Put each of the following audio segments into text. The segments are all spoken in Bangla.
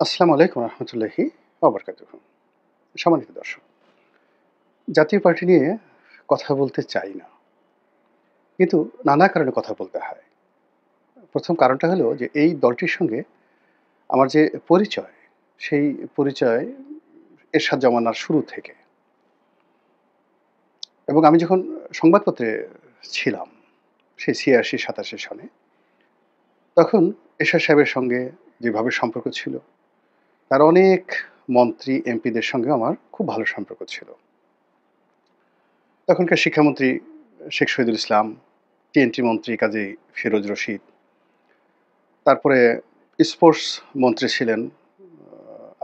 আসসালামু আলাইকুম রহমতুল্লাহি ওয়া বারাকাতুহু। সম্মানিত দর্শক, জাতীয় পার্টি নিয়ে কথা বলতে চাই না। কিন্তু নানা কারণে কথা বলতে হয়। ১ম কারণটা হলো যে এই দলটির সঙ্গে আমার যে পরিচয়, সেই পরিচয় এরশাদ জমানার শুরু থেকে। এবং আমি যখন সংবাদপত্রে ছিলাম সেই ৮৬-৮৭ সনে, তখন এরশাদ সাহেবের সঙ্গে যেভাবে সম্পর্ক ছিল, তার অনেক মন্ত্রী, এমপিদের সঙ্গেও আমার খুব ভালো সম্পর্ক ছিল। তখনকার শিক্ষামন্ত্রী শেখ শহীদুল ইসলাম, টিএনটি মন্ত্রী কাজী ফিরোজ রশিদ, তারপরে স্পোর্টস মন্ত্রী ছিলেন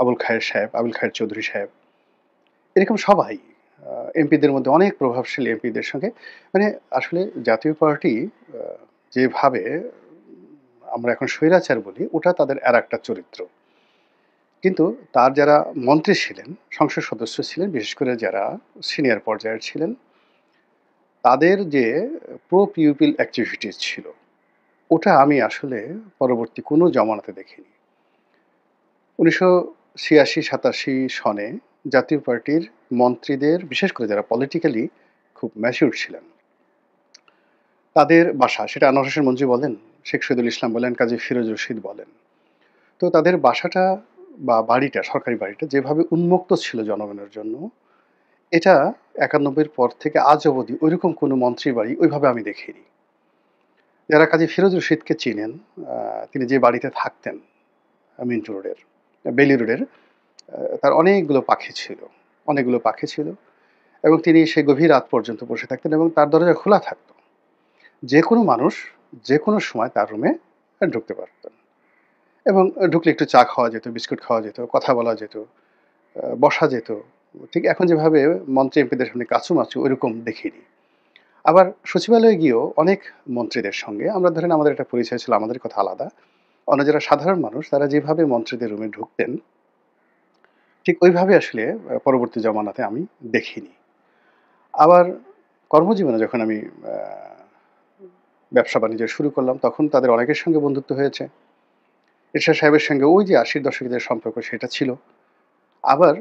আবুল খায়ের চৌধুরী সাহেব। এরকম সবাই এমপিদের মধ্যে অনেক প্রভাবশালী এমপিদের সঙ্গে মানে আসলে জাতীয় পার্টি যেভাবে আমরা এখন স্বৈরাচার বলি, ওটা তাদের আরেকটা চরিত্র। কিন্তু তার যারা মন্ত্রী ছিলেন, সংসদ সদস্য ছিলেন, বিশেষ করে যারা সিনিয়র পর্যায়ের ছিলেন, তাদের যে প্রো পিউপিল অ্যাক্টিভিটিস ছিল, ওটা আমি আসলে পরবর্তী কোনো জমানাতে দেখিনি। ১৯৮৬-৮৭ সনে জাতীয় পার্টির মন্ত্রীদের, বিশেষ করে যারা পলিটিক্যালি খুব ম্যাচিউরড ছিলেন, তাদের বাসা, সেটা আনোয়ার হোসেন মঞ্জু বলেন, শেখ শহীদুল ইসলাম বলেন, কাজী ফিরোজ রশিদ বলেন, তো তাদের বাসাটা বা বাড়িটা, সরকারি বাড়িটা যেভাবে উন্মুক্ত ছিল জনগণের জন্য, এটা ৯১-এর পর থেকে আজ অবধি ওইরকম কোনো মন্ত্রীর বাড়ি ওইভাবে আমি দেখিনি। যারা কাজী ফিরোজ রশিদকে চিনেন, তিনি যে বাড়িতে থাকতেন মিন্টু রোডের, বেইলি রোডের, তার অনেকগুলো পাখি ছিল এবং তিনি সেই গভীর রাত পর্যন্ত বসে থাকতেন এবং তার দরজা খোলা থাকত। যে কোনো মানুষ যে কোনো সময় তার রুমে ঢুকতে পারতেন এবং ঢুকলে একটু চা খাওয়া যেত, বিস্কুট খাওয়া যেত, কথা বলা যেত, বসা যেত। ঠিক এখন যেভাবে মন্ত্রী এমপিদের সামনে কাচুমাচু ওইরকম দেখিনি। আবার সচিবালয়ে গিয়েও অনেক মন্ত্রীদের সঙ্গে আমরা, ধরেন আমাদের একটা পরিচয় ছিল, আমাদের কথা আলাদা। অন্য যারা সাধারণ মানুষ তারা যেভাবে মন্ত্রীদের রুমে ঢুকতেন, ঠিক ওইভাবে আসলে পরবর্তী জমানাতে আমি দেখিনি। আবার কর্মজীবনে যখন আমি ব্যবসা বাণিজ্য শুরু করলাম, তখন তাদের অনেকের সঙ্গে বন্ধুত্ব হয়েছে। এরশাদ সাহেবের সঙ্গে ওই যে ৮০ দশকের যে সম্পর্ক, সেটা ছিল। আবার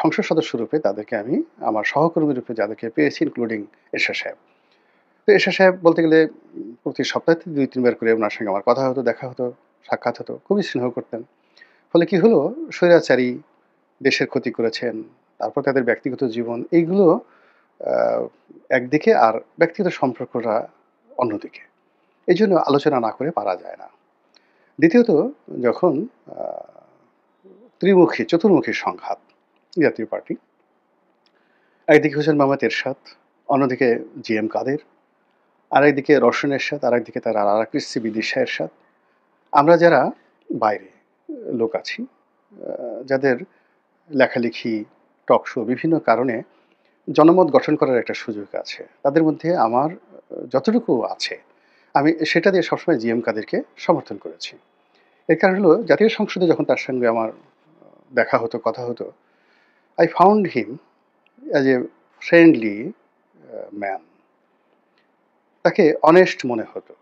সংসদ সদস্য রূপে তাদেরকে আমি আমার সহকর্মী রূপে যাদেরকে পেয়েছি, ইনক্লুডিং এরশাদ সাহেব। তো এরশাদ সাহেব বলতে গেলে প্রতি সপ্তাহে ২-৩ বার করে ওনার সঙ্গে আমার কথা হতো, দেখা হতো, সাক্ষাৎ হতো। খুবই স্নেহ করতেন। ফলে কি হলো, স্বৈরাচারী, দেশের ক্ষতি করেছেন, তারপর তাদের ব্যক্তিগত জীবন, এইগুলো আ একদিকে, আর ব্যক্তিগত সম্পর্কটা অন্যদিকে। এইজন্য আলোচনা না করে পারা যায় না। দ্বিতীয়ত, যখন আ চতুর্মুখী সংঘাত, জাতীয় পার্টি, একদিকে হোসেন মোহাম্মদ এরশাদ, অন্যদিকে জি.এম. কাদের, আরেকদিকে রওশন এরশাদ, আরেকদিকে তার আরেক স্ত্রী বিদিশা এরশাদ। আমরা যারা বাইরে লোক আছি, যাদের লেখালেখি, টক শো, বিভিন্ন কারণে জনমত গঠন করার একটা সুযোগ আছে, তাদের মধ্যে আমার যতটুকু আছে, আমি সেটা দিয়ে সবসময় জি.এম. কাদেরকে সমর্থন করেছি। এর কারণ হলো, জাতীয় সংসদে যখন তার সঙ্গে আমার দেখা হতো, কথা হতো, I found him as a friendly man. তাকে অনেস্ট মনে হতো।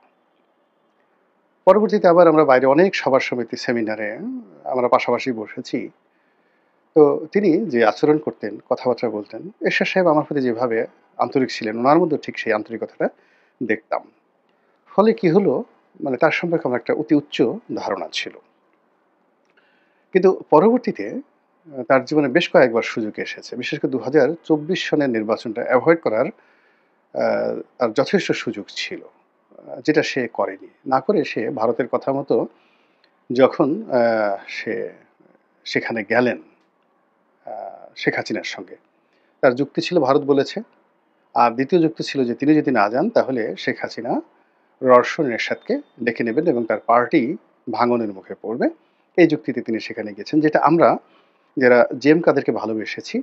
পরবর্তীতে আবার আমরা বাইরে অনেক সভা সমিতি, সেমিনারে আমরা পাশাপাশি বসেছি। তো তিনি যে আচরণ করতেন, কথাবার্তা বলতেন, এরশাদ সাহেব আমার প্রতি যেভাবে আন্তরিক ছিলেন, ওনার মধ্যেও ঠিক সেই আন্তরিকতাটা দেখতাম। ফলে কি হলো, মানে তার সম্পর্কে আমার একটা অতি উচ্চ ধারণা ছিল। কিন্তু পরবর্তীতে তার জীবনে বেশ কয়েকবার সুযোগ এসেছে। বিশেষ করে ২০২৪ সনের নির্বাচনটা এভয়েড করার তার যথেষ্ট সুযোগ ছিল। যেটা সে করেনি। না করে সে ভারতের কথা মতো যখন সে সেখানে গেলেন শেখ হাসিনার সঙ্গে, তার যুক্তি ছিল ভারত বলেছে। আর দ্বিতীয় যুক্তি ছিল যে তিনি যদি না যান তাহলে শেখ হাসিনা রওশন এরশাদকে ডেকে নেবেন এবং তার পার্টি ভাঙনের মুখে পড়বে। এই যুক্তিতে তিনি সেখানে গেছেন, যেটা আমরা যারা জি.এম. কাদেরকে ভালোবেসেছি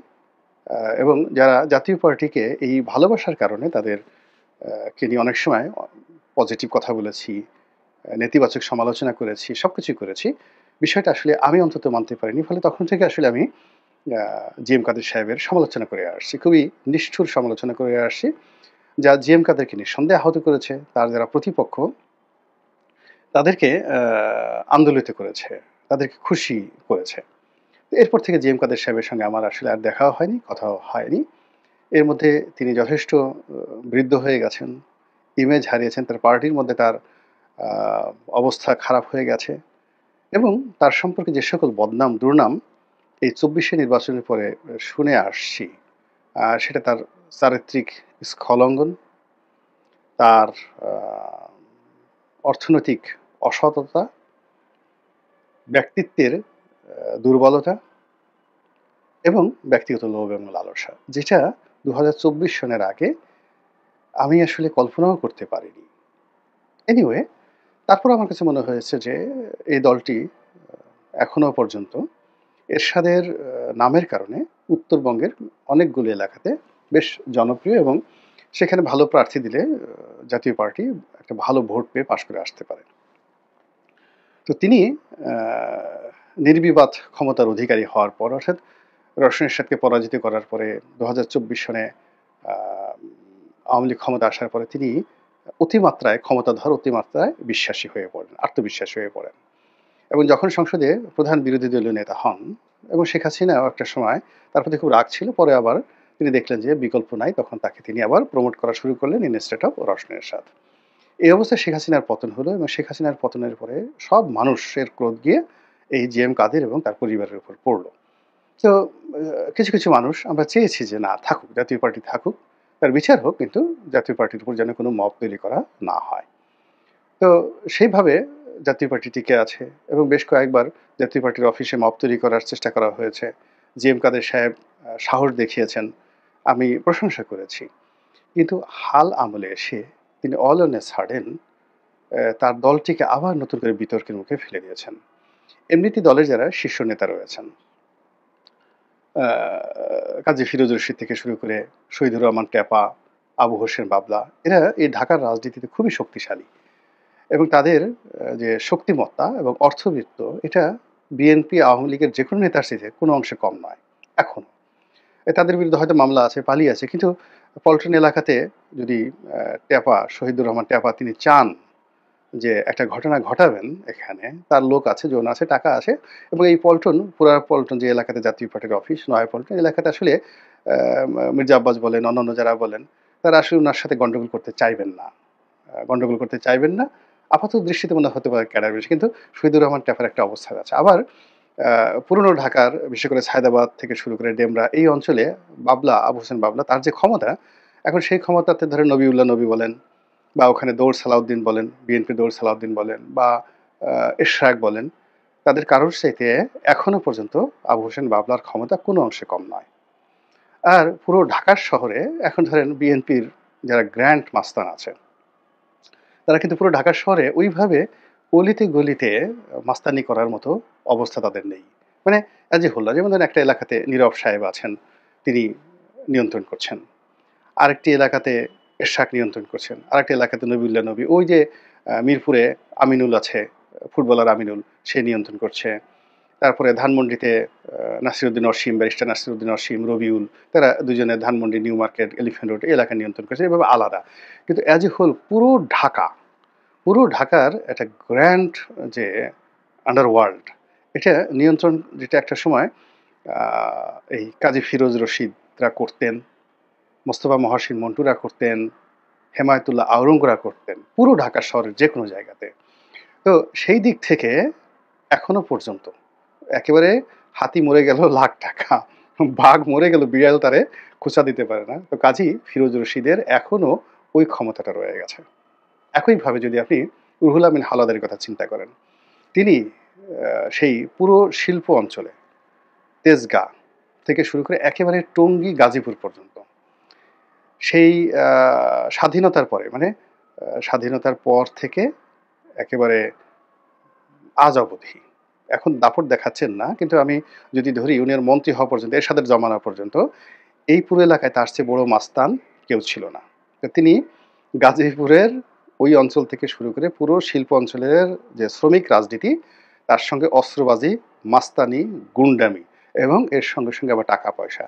এবং যারা জাতীয় পার্টিকে এই ভালোবাসার কারণে তাদের কে নিয়ে অনেক সময় পজিটিভ কথা বলেছি, নেতিবাচক সমালোচনা করেছি, সবকিছুই করেছি। বিষয়টা আসলে আমি অন্তত মানতে পারিনি। ফলে তখন থেকে আসলে আমি জি.এম. কাদের সাহেবের সমালোচনা করে আসছি। খুবই নিষ্ঠুর সমালোচনা করে আসছি, যা জি.এম. কাদেরকে নিঃসন্দেহে আহত করেছে। তার যারা প্রতিপক্ষ, তাদেরকে আন্দোলিত করেছে, তাদেরকে খুশি হয়েছে। তো এরপর থেকে জি এম কাদের সাহেবের সঙ্গে আমার আসলে আর দেখাও হয়নি, কথাও হয়নি। এর মধ্যে তিনি যথেষ্ট বৃদ্ধ হয়ে গেছেন, ইমেজ হারিয়েছেন, তার পার্টির মধ্যে তার আ অবস্থা খারাপ হয়ে গেছে এবং তার সম্পর্কে যে সকল বদনাম, দুর্নাম এই ২৪শে নির্বাচনের পরে শুনে আসছি, সেটা তার চারিত্রিক স্খলঙ্ঘন, তার আ অর্থনৈতিক অসততা, ব্যক্তিত্বের দুর্বলতা এবং ব্যক্তিগত লোভ এবং লালসা। যেটা ২০২৪ সনের আগে আমি আসলে কল্পনাও করতে পারিনি। এনিওয়ে, তারপর আমার কাছে মনে হয়েছে যে এই দলটি এখনো পর্যন্ত এরশাদের নামের কারণে উত্তরবঙ্গের অনেকগুলো এলাকাতে বেশ জনপ্রিয় এবং সেখানে ভালো প্রার্থী দিলে জাতীয় পার্টি একটা ভালো ভোট পেয়ে পাশ করে আসতে পারে। তো তিনি আ নির্বিবাদ ক্ষমতার অধিকারী হওয়ার পর অর্থাৎ রওশন এরশাদকে পরাজিত করার পরে ২০২৪ সনে আ আওয়ামী লীগ ক্ষমতায় আসার পরে তিনি অতিমাত্রায় ক্ষমতাধর, অতিমাত্রায় বিশ্বাসী হয়ে পড়েন, আত্মবিশ্বাসী হয়ে পড়েন। এবং যখন সংসদে প্রধান বিরোধী দলীয় নেতা হন এবং শেখ হাসিনাও একটা সময় তার প্রতি খুব রাগ ছিল। পরে আবার তিনি দেখলেন যে বিকল্প নাই, তখন তাকে তিনি আবার প্রমোট করা শুরু করলেন ইনস্টেড অফ রওশন এরশাদ। এই অবস্থায় শেখ হাসিনার পতন হলো এবং শেখ হাসিনার পতনের পরে সব মানুষের ক্রোধ গিয়ে এই জি এম কাদের এবং তার পরিবারের উপর পড়ল। তো কিছু, কিছু মানুষ আমরা চেয়েছি যে না থাকুক, জাতীয় পার্টি থাকুক, তার বিচার হোক, কিন্তু জাতীয় পার্টির উপর যেন কোনো মব তৈরি করা না হয়। তো সেইভাবে জাতীয় পার্টি টিকে আছে এবং বেশ কয়েকবার জাতীয় পার্টির অফিসে মব তৈরি করার চেষ্টা করা হয়েছে। জি এম কাদের সাহেব সাহস দেখিয়েছেন। আমি প্রশংসা করেছি। কিন্তু হাল আমলে এসে তিনি অল অন এ সাডেন তার দলটিকে আবার নতুন করে বিতর্কের মুখে ফেলে দিয়েছেন। এমনিতেই দলের যারা শীর্ষ নেতা রয়েছেন, আ কাজী ফিরোজ রশীদ থেকে শুরু করে শহীদুর রহমান ট্যাপা, আবু হোসেন বাবলা, এরা এই ঢাকার রাজনীতিতে খুবই শক্তিশালী এবং তাদের যে শক্তিমত্তা এবং অর্থবিত্ত, এটা বিএনপি, আওয়ামী লীগের যেকোনো নেতার চেয়ে কোনো অংশে কম নয় এখনো। তাদের বিরুদ্ধে হয়তো মামলা আছে, পালিয়ে আছে। কিন্তু পল্টন এলাকাতে যদি শহীদুর রহমান ট্যাপা তিনি চান যে একটা ঘটনা ঘটাবেন এখানে, তার লোক আছে, জন আছে, টাকা আছে এবং এই পল্টন, পুরা পল্টন যে এলাকাতে জাতীয় পার্টির অফিস, নয়াপল্টন এলাকাতে আসলে মির্জা আব্বাস বলেন, অন্যান্য যারা বলেন, তারা আসলে উনার সাথে গন্ডগোল করতে চাইবেন না। গন্ডগোল করতে চাইবেন না। আপাত দৃষ্টিতে মনে হতে পারে ক্যাডার বেশি, কিন্তু শহীদুর রহমান ট্যাপার একটা অবস্থান আছে। আবার পুরনো ঢাকার বিশেষ করে সায়দাবাদ থেকে শুরু করে ডেমরা এই অঞ্চলে বাবলা, আবু হোসেন বাবলা, তার যে ক্ষমতা, এখন সেই ক্ষমতাতে ধরেন নবিউল্লাহ নবী বলেন বা ওখানে দৌড় সালাউদ্দিন বলেন, বিএনপির দৌড় সালাউদ্দিন বলেন বা এশরাক বলেন, তাদের কারোর চাইতে এখনো পর্যন্ত আবু হোসেন বাবলার ক্ষমতা কোনো অংশে কম নয়। আর পুরো ঢাকার শহরে এখন ধরেন বিএনপির যারা গ্র্যান্ড মাস্তান আছে, তারা কিন্তু পুরো ঢাকা শহরে ওইভাবে অলিতে গলিতে মাস্তানি করার মতো অবস্থা তাদের নেই। মানে অ্যাজ এ হোল না। যেমন ধরেন একটা এলাকাতে নীরব সাহেব আছেন, তিনি নিয়ন্ত্রণ করছেন। আরেকটি এলাকাতে এরশাক নিয়ন্ত্রণ করছেন। আরেকটি এলাকাতে নবিউল্লাহ নবী। ওই যে মিরপুরে আমিনুল আছে, ফুটবলার আমিনুল, সে নিয়ন্ত্রণ করছে। তারপরে ধানমন্ডিতে নাসিরউদ্দিন অসীম, ব্যারিস্টার নাসিরউদ্দিন অসীম, রবিউল, তারা দুজনে Dhanmondi, new market, elephant road এই এলাকা নিয়ন্ত্রণ করছে। এভাবে আলাদা। কিন্তু অ্যাজ এ হোল পুরো ঢাকার একটা গ্র্যান্ড যে আন্ডারওয়ার্ল্ড, এটা নিয়ন্ত্রণ যেটা একটা সময় এই কাজী ফিরোজ রশিদরা করতেন, মোস্তফা মহসিন মন্টুরা করতেন, হেমায়েতুল্লাহ আওরঙ্গরা করতেন, পুরো ঢাকা শহরের যেকোনো জায়গাতে। তো সেই দিক থেকে এখনো পর্যন্ত একেবারে হাতি মরে গেল লাখ টাকা, বাঘ মরে গেল বিড়াল তারে খোঁচা দিতে পারে না। তো কাজী ফিরোজ রশিদের এখনো ওই ক্ষমতাটা রয়ে গেছে। একইভাবে যদি আপনি রুহুল আমিন হাওলাদারের কথা চিন্তা করেন, তিনি সেই পুরো শিল্প অঞ্চলে তেজগাঁ থেকে শুরু করে একেবারে টঙ্গী, গাজীপুর পর্যন্ত সেই স্বাধীনতার পরে মানে স্বাধীনতার পর থেকে একেবারে আজ অবধি এখন দাপট দেখাচ্ছেন না। কিন্তু আমি যদি ধরি উনার মন্ত্রী হওয়া পর্যন্ত, এরশাদের জমানা পর্যন্ত এই পুরো এলাকায় তার চেয়ে বড় মাস্তান কেউ ছিল না। তো তিনি গাজীপুরের ওই অঞ্চল থেকে শুরু করে পুরো শিল্প অঞ্চলের যে শ্রমিক রাজনীতি, তার সঙ্গে অস্ত্রবাজি, মাস্তানি, গুন্ডামি এবং এর সঙ্গে, সঙ্গে আবার টাকা পয়সা।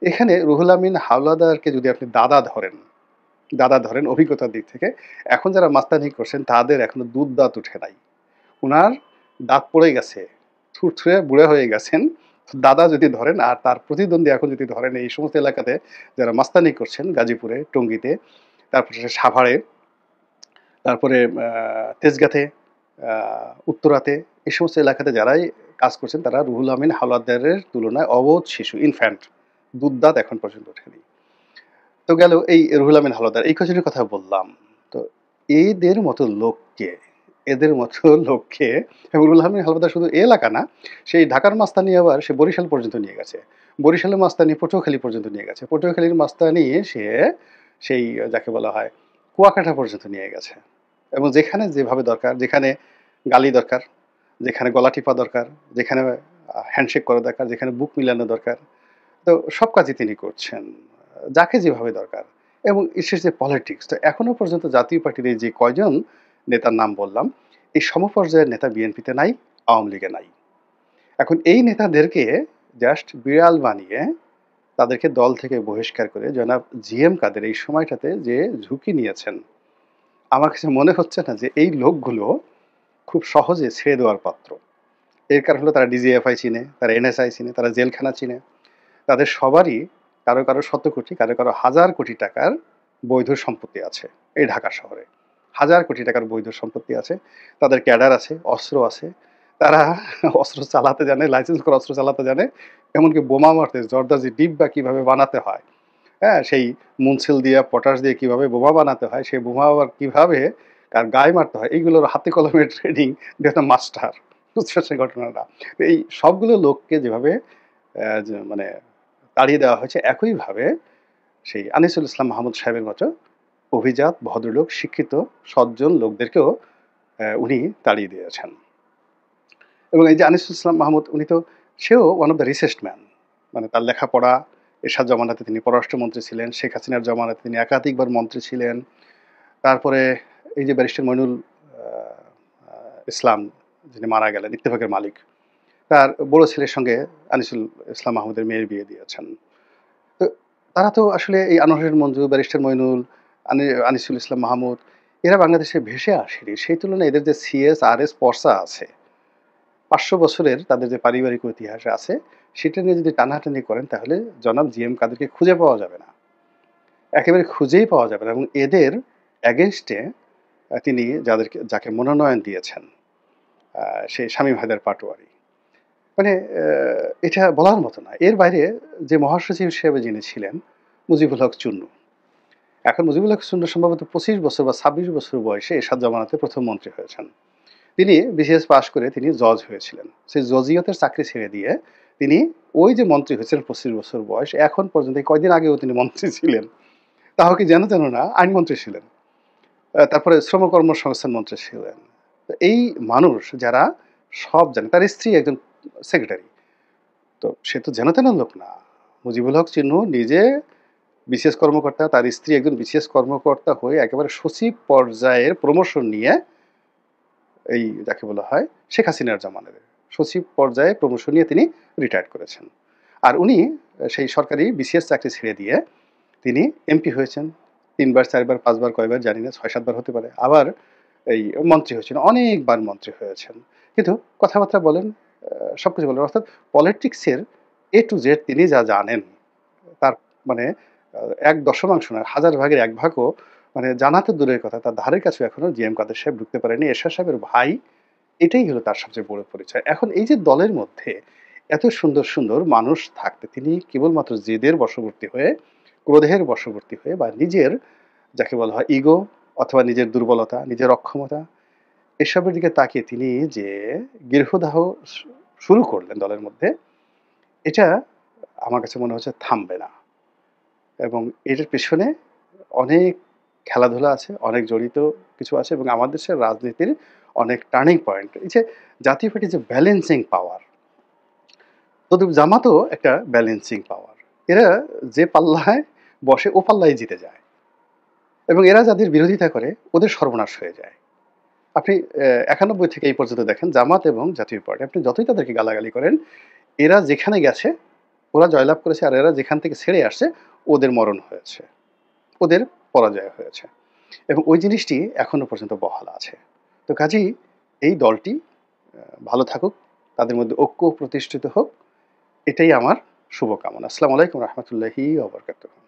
এখানে রুহুল আমিন হাওলাদারকে যদি আপনি দাদা ধরেন অভিজ্ঞতার দিক থেকে, এখন যারা মাস্তানি করছেন তাদের এখনো দুধ দাঁত উঠে নাই। উনার দাঁত পড়ে গেছে থুরথুরে বুড়া হয়ে গেছেন। দাদা যদি ধরেন আর তার প্রতিদ্বন্দ্বী এখন যদি ধরেন এই সমস্ত এলাকাতে যারা মাস্তানি করছেন গাজীপুরে, টঙ্গীতে, তারপরে সাভারে, তারপরে তেজগাঁতে, উত্তরাতে, এই সমস্ত এলাকাতে যারাই কাজ করছেন তারা রুহুল আমিন হাওলাদারের তুলনায় অবোধ শিশু, ইনফ্যান্ট, দুধ-দাঁত এখন পর্যন্ত ওঠেনি। তো গেল এই রুহুল আমিন হাওলাদার, এই কজনের কথা বললাম। তো এদের মতো লোককে এদের মতো লোককে এবং রুহুল আমিন হাওলাদার শুধু এ এলাকা না, সেই ঢাকার মাস্তানি আবার সে বরিশাল পর্যন্ত নিয়ে গেছে। বরিশালের মাস্তানি পটুয়াখালী পর্যন্ত নিয়ে গেছে। পটুয়াখালীর মাস্তানি সে সেই যাকে বলা হয় কুয়াকাটা পর্যন্ত নিয়ে গেছে। এবং যেখানে যেভাবে দরকার, যেখানে গালি দরকার, যেখানে গলা টিপা দরকার, যেখানে হ্যান্ডশেক করা দরকার, যেখানে বুক মিলানো দরকার, তো সব কাজই তিনি করছেন। যাকে যেভাবে দরকার। এবং বিশেষ যে পলিটিক্স, তো এখনো পর্যন্ত জাতীয় পার্টির এই যে কয়জন নেতার নাম বললাম, এই সমপর্যায়ের নেতা বিএনপিতে নাই, আওয়ামী লীগে নাই। এখন এই নেতাদেরকে জাস্ট বিড়াল বানিয়ে তাদেরকে দল থেকে বহিষ্কার করে জনাব জিএম কাদের এই সময়টাতে যে ঝুঁকি নিয়েছেন, আমার কাছে মনে হচ্ছে না যে এই লোকগুলো খুব সহজে ছেড়ে দেওয়ার পাত্র। এর কারণ হলো তারা ডিজিএফআই চিনে, তারা এনএসআই চিনে, তারা জেলখানা চিনে। তাদের সবারই কারো কারো শত কোটি, কারো কারো হাজার কোটি টাকার বৈধ সম্পত্তি আছে এই ঢাকা শহরে। হাজার কোটি টাকার বৈধ সম্পত্তি আছে, তাদের ক্যাডার আছে, অস্ত্র আছে, তারা অস্ত্র চালাতে জানে, লাইসেন্স করে অস্ত্র চালাতে জানে, এমনকি বোমা মারতে জর্দাজি ডিব্বা কিভাবে বানাতে হয়, হ্যাঁ, সেই মুনসিল দিয়ে পটাশ দিয়ে কিভাবে বোমা বানাতে হয়, সেই বোমা আবার কিভাবে কার গায়ে মারতে হয়, এইগুলোর হাতে কলমে ট্রেনিং দেন মাস্টার। বুঝতে পারছেন ঘটনাটা? তো এই সবগুলো লোককে যেভাবে মানে তাড়িয়ে দেওয়া হয়েছে, একইভাবে সেই আনিসুল ইসলাম মাহমুদ সাহেবের মতো অভিজাত ভদ্রলোক শিক্ষিত সজ্জন লোকদেরকেও উনি তাড়িয়ে দিয়েছেন। এবং এই যে আনিসুল ইসলাম মাহমুদ, উনি তো সেও one of the richest man. মানে তার লেখাপড়া, এরশাদ জমানাতে তিনি পররাষ্ট্রমন্ত্রী ছিলেন, শেখ হাসিনার জমানাতে তিনি একাধিকবার মন্ত্রী ছিলেন। তারপরে এই যে ব্যারিস্টার মইনুল ইসলাম, যিনি মারা গেলেন, ইত্তেফাকের মালিক, তার বড় ছেলের সঙ্গে আনিসুল ইসলাম মাহমুদের মেয়ের বিয়ে দিয়েছেন। তো তারা তো আসলে এই আনোয়ার মঞ্জু, ব্যারিস্টার মইনুল, আনিসুল ইসলাম মাহমুদ, এরা বাংলাদেশে ভেসে আসেনি। সেই তুলনায় এদের যে সিএস আর এস পর্সা আছে, ৫০০ বছরের তাদের যে পারিবারিক ইতিহাস আছে, সেটা নিয়ে যদি টানাটানি করেন তাহলে জনাব জিএম কাদেরকে খুঁজে পাওয়া যাবে না, একেবারে খুঁজেই পাওয়া যাবে না। এবং এদের অ্যাগেনস্টে তিনি যাকে মনোনয়ন দিয়েছেন, সেই শামীম হায়দার পাটোয়ারি, মানে এটা বলার মতো না। এর বাইরে যে মহাসচিব হিসেবে যিনি ছিলেন মুজিবুল হক চুন্নু, এখন মুজিবুল হক চুন্নু সম্ভবত ২৫ বছর বা ২৬ বছর বয়সে এরশাদ জামানাতে প্রথম মন্ত্রী হয়েছেন। তিনি বিসিএস পাশ করে তিনি জজ হয়েছিলেন। সেই জজিয়তের চাকরি ছেড়ে দিয়ে তিনি ওই যে মন্ত্রী হয়েছেন ২৫ বছর বয়স, এখন পর্যন্ত এই কয়দিন আগেও তিনি মন্ত্রী ছিলেন। তাও কি যেন তেন না, আইনমন্ত্রী ছিলেন। তারপরে শ্রম কর্মসংস্থান মন্ত্রী ছিলেন। তো এই মানুষ যারা সব জানে, তার স্ত্রী একজন সেক্রেটারি। তো সে তো যেন তেন লোক না। মুজিবুল হক চিন্নু নিজে বিসিএস কর্মকর্তা, তার স্ত্রী একজন বিসিএস কর্মকর্তা হয়ে একেবারে সচিব পর্যায়ের প্রমোশন নিয়ে, এই যাকে বলা হয় শেখ হাসিনার জামানায় সচিব পর্যায়ে প্রমোশন নিয়ে তিনি রিটায়ার করেছেন। আর উনি সেই সরকারি বিসিএস চাকরি ছেড়ে দিয়ে তিনি এমপি হয়েছেন ৩ বার ৪ বার ৫ বার কয়বার জানি না, ৬-৭ বার হতে পারে। আবার এই মন্ত্রী হয়েছেন, অনেকবার মন্ত্রী হয়েছেন। কিন্তু কথাবার্তা বলেন, সবকিছু বলেন, অর্থাৎ পলিটিক্সের এ টু জেড তিনি যা জানেন, তার মানে ১/১০ না, ১০০০ ভাগের ১ ভাগও মানে জানা তো দূরের কথা, তার ধারের কাছেও এখনো জিএম কাদের সাহেব ঢুকতে পারেনি। এরশাদ সাহেবের ভাই, এটাই হলো তার সবচেয়ে বড় পরিচয়। এখন এই যে দলের মধ্যে এত সুন্দর, সুন্দর মানুষ থাকতে তিনি কেবলমাত্র জেদের বশবর্তী হয়ে, ক্রোধের বশবর্তী হয়ে বা নিজের যাকে বলা হয় ইগো অথবা নিজের দুর্বলতা, নিজের অক্ষমতা, এসবের দিকে তাকিয়ে তিনি যে গৃহদাহ শুরু করলেন দলের মধ্যে, এটা আমার কাছে মনে হচ্ছে থামবে না। এবং এটার পেছনে অনেক খেলাধুলা আছে, অনেক জড়িত কিছু আছে এবং আমাদের দেশের রাজনীতির অনেক টার্নিং পয়েন্ট। এই যে জাতীয় পার্টির যে ব্যালেন্সিং পাওয়ার, তদ্রুপ জামাতও একটা ব্যালেন্সিং পাওয়ার। এরা যে পাল্লায় বসে ও পাল্লায় জিতে যায় এবং এরা যাদের বিরোধিতা করে ওদের সর্বনাশ হয়ে যায়। আপনি ৯১ থেকে এই পর্যন্ত দেখেন জামাত এবং জাতীয় পার্টি, আপনি যতই তাদেরকে গালাগালি করেন, এরা যেখানে গেছে ওরা জয়লাভ করেছে, আর এরা যেখান থেকে ছেড়ে আসছে ওদের মরণ হয়েছে, ওদের পরাজয় হয়েছে। এবং ওই জিনিসটি এখনো পর্যন্ত বহাল আছে। তো কাজেই এই দলটি ভালো থাকুক, তাদের মধ্যে ঐক্য প্রতিষ্ঠিত হোক। এটাই আমার শুভকামনা। আসসালামু আলাইকুম রহমতুল্লাহি ওয়া বারাকাতুহু।